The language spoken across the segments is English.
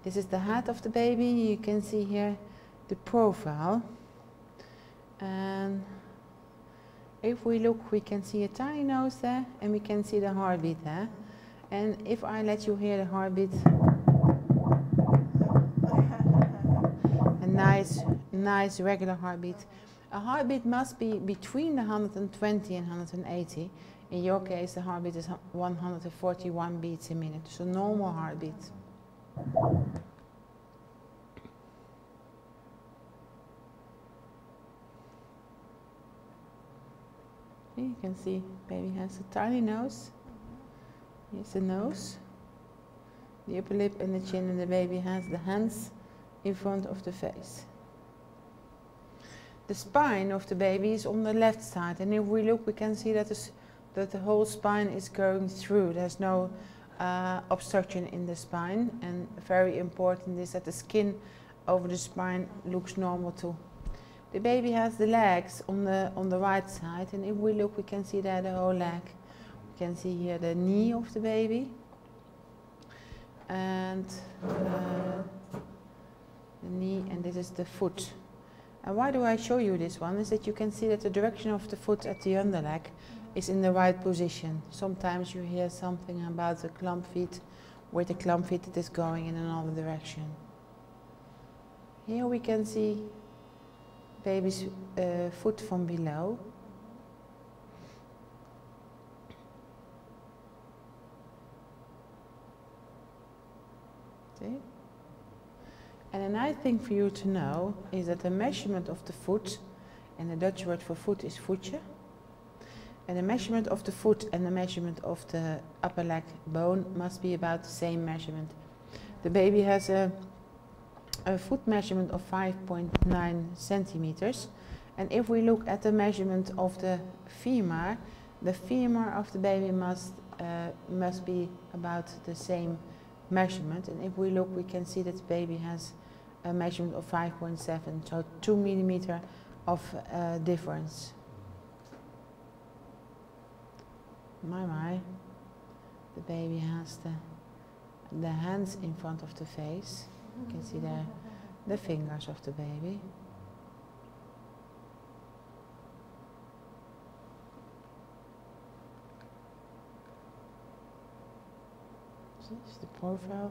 This is the head of the baby. You can see here the profile. And if we look, we can see a tiny nose there, and we can see the heartbeat there. And if I let you hear the heartbeat, a nice regular heartbeat. A heartbeat must be between the 120 and 180. In your case, the heartbeat is 141 beats a minute, so normal heartbeat. You can see baby has a tiny nose. Here's the nose, the upper lip and the chin, and the baby has the hands in front of the face. The spine of the baby is on the left side, and if we look, we can see that the whole spine is going through. There's no obstruction in the spine, and very important is that the skin over the spine looks normal too. The baby has the legs on the right side, and if we look, we can see there the whole leg. We can see here the knee of the baby, and the knee, and this is the foot. And why do I show you this one? Is that you can see that the direction of the foot at the underleg is in the right position. Sometimes you hear something about the clump feet, where the clump feet it is going in another direction. Here we can see baby's foot from below. See? And a nice thing for you to know is that the measurement of the foot, and the Dutch word for foot is voetje, and the measurement of the foot and the measurement of the upper leg bone must be about the same measurement. The baby has a foot measurement of 5.9 centimeters, and if we look at the measurement of the femur of the baby must be about the same measurement, and if we look, we can see that the baby has a measurement of 5.7, so 2 millimeter of difference. My, the baby has the hands in front of the face. You can see the fingers of the baby. This is the profile.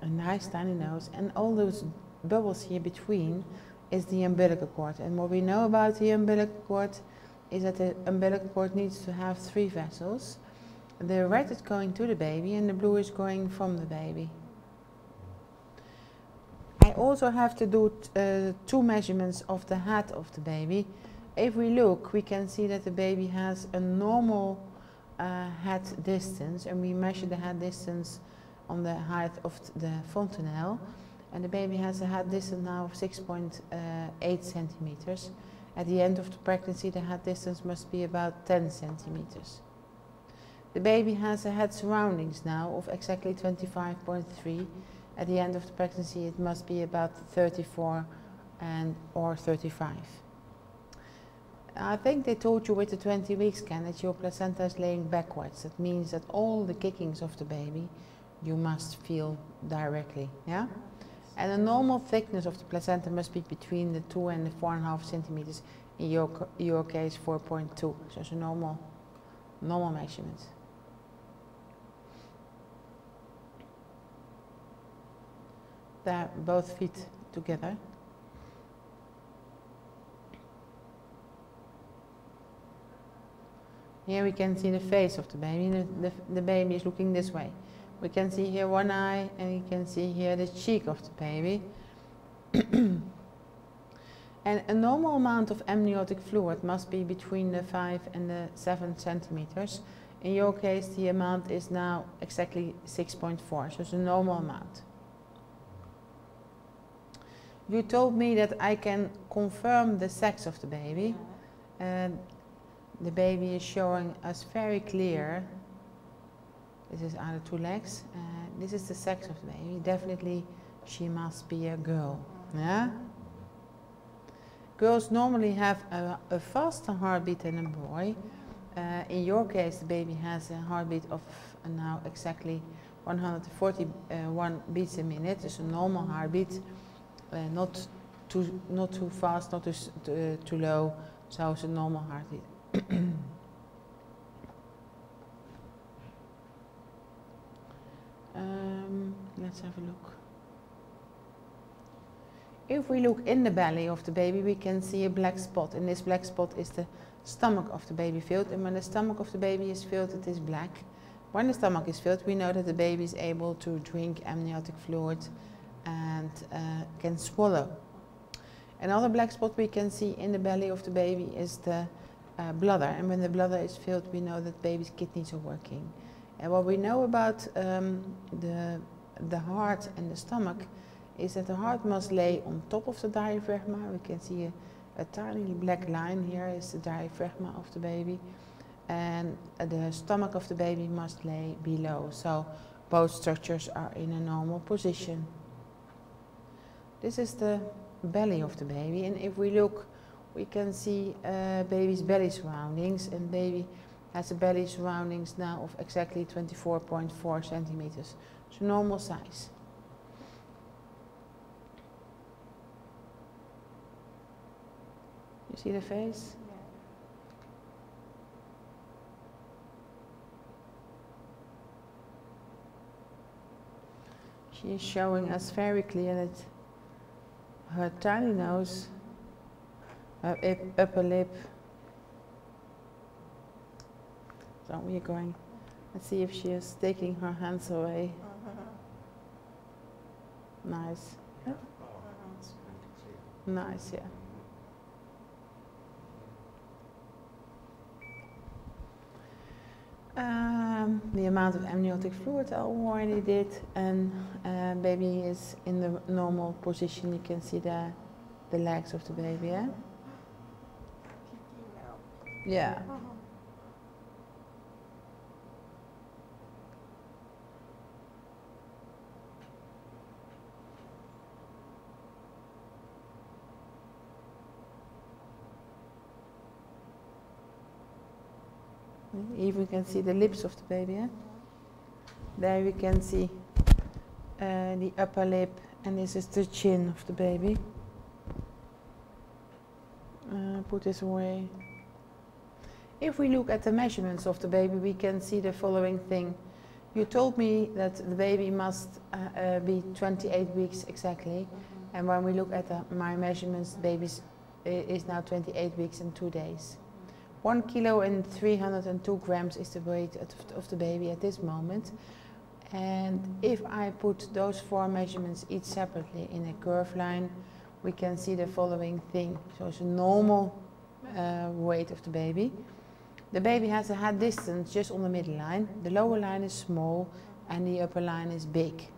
A nice tiny nose, and all those bubbles here between is the umbilical cord. And what we know about the umbilical cord is that the umbilical cord needs to have 3 vessels. The red is going to the baby, and the blue is going from the baby. I also have to do 2 measurements of the head of the baby. If we look, we can see that the baby has a normal head distance, and we measure the head distance on the height of the fontanelle, and the baby has a head distance now of 6.8 centimeters. At the end of the pregnancy, the head distance must be about 10 centimeters. The baby has a head surroundings now of exactly 25.3. At the end of the pregnancy, it must be about 34 or 35. I think they told you with the 20-week scan that your placenta is laying backwards. That means that all the kickings of the baby you must feel directly, yeah? And the normal thickness of the placenta must be between the 2 and the 4.5 centimeters. In your case, 4.2. So it's a normal measurement. They're both feet together. Here we can see the face of the baby. The baby is looking this way. We can see here one eye, and we can see here the cheek of the baby. And a normal amount of amniotic fluid must be between the 5 and the 7 centimeters. In your case, the amount is now exactly 6.4, so it's a normal amount. You told me that I can confirm the sex of the baby. The baby is showing us very clear. This is our 2 legs. This is the sex of the baby. Definitely she must be a girl. Yeah? Girls normally have a faster heartbeat than a boy. In your case, the baby has a heartbeat of now exactly 141 beats a minute. It's a normal heartbeat, not too fast, not too low. So it's a normal heartbeat. Let's have a look. If we look in the belly of the baby, we can see a black spot, and this black spot is the stomach of the baby filled, and when the stomach of the baby is filled, it is black. When the stomach is filled, we know that the baby is able to drink amniotic fluid and can swallow. Another black spot we can see in the belly of the baby is the bladder, and when the bladder is filled, we know that baby's kidneys are working. And what we know about the heart and the stomach is that the heart must lay on top of the diaphragm. We can see a tiny black line here is the diaphragm of the baby, and the stomach of the baby must lay below. So both structures are in a normal position. This is the belly of the baby, and if we look, we can see baby's belly surroundings, and baby has a belly surroundings now of exactly 24.4 centimeters, so normal size. You see the face? Yeah. She is showing us very clear that her tiny nose, her upper lip. So we're going, let's see if she is taking her hands away. Nice. Yeah. Nice, yeah. The amount of amniotic fluid I already did, and baby is in the normal position. You can see the legs of the baby, yeah? Yeah. Even we can see the lips of the baby. Yeah? There we can see the upper lip, and this is the chin of the baby. Put this away. If we look at the measurements of the baby, we can see the following thing. You told me that the baby must be 28 weeks exactly, and when we look at my measurements, the baby is now 28 weeks and 2 days. 1 kilo and 302 grams is the weight of the baby at this moment. And if I put those 4 measurements each separately in a curve line, we can see the following thing. So it's a normal weight of the baby. The baby has a head distance just on the midline. The lower line is small and the upper line is big.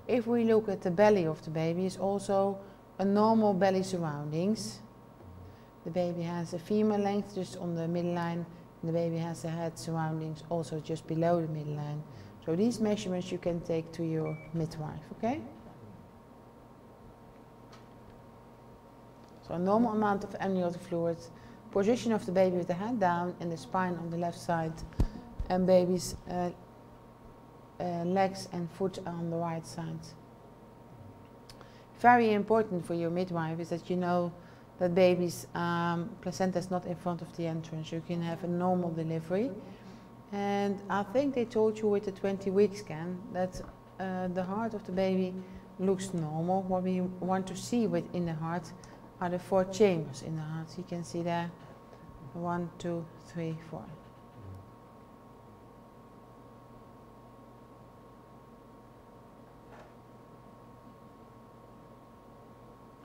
If we look at the belly of the baby, it's also a normal belly surroundings. The baby has a femur length just on the midline, and the baby has a head surroundings also just below the midline. So these measurements you can take to your midwife, okay? So a normal amount of amniotic fluid, position of the baby with the head down and the spine on the left side, and baby's legs and foot are on the right side. Very important for your midwife is that you know that baby's placenta is not in front of the entrance. You can have a normal delivery. And I think they told you with the 20-week scan that the heart of the baby looks normal. What we want to see within the heart are the 4 chambers in the heart. You can see there 1, 2, 3, 4.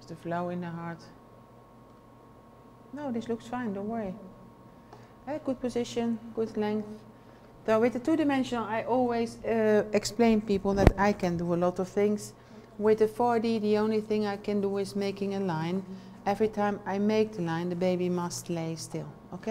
Is the flow in the heart? No, this looks fine, don't worry. Good position, good length. So with the 2-dimensional, I always explain people that I can do a lot of things. With the 4D, the only thing I can do is making a line. Every time I make the line, the baby must lay still, okay?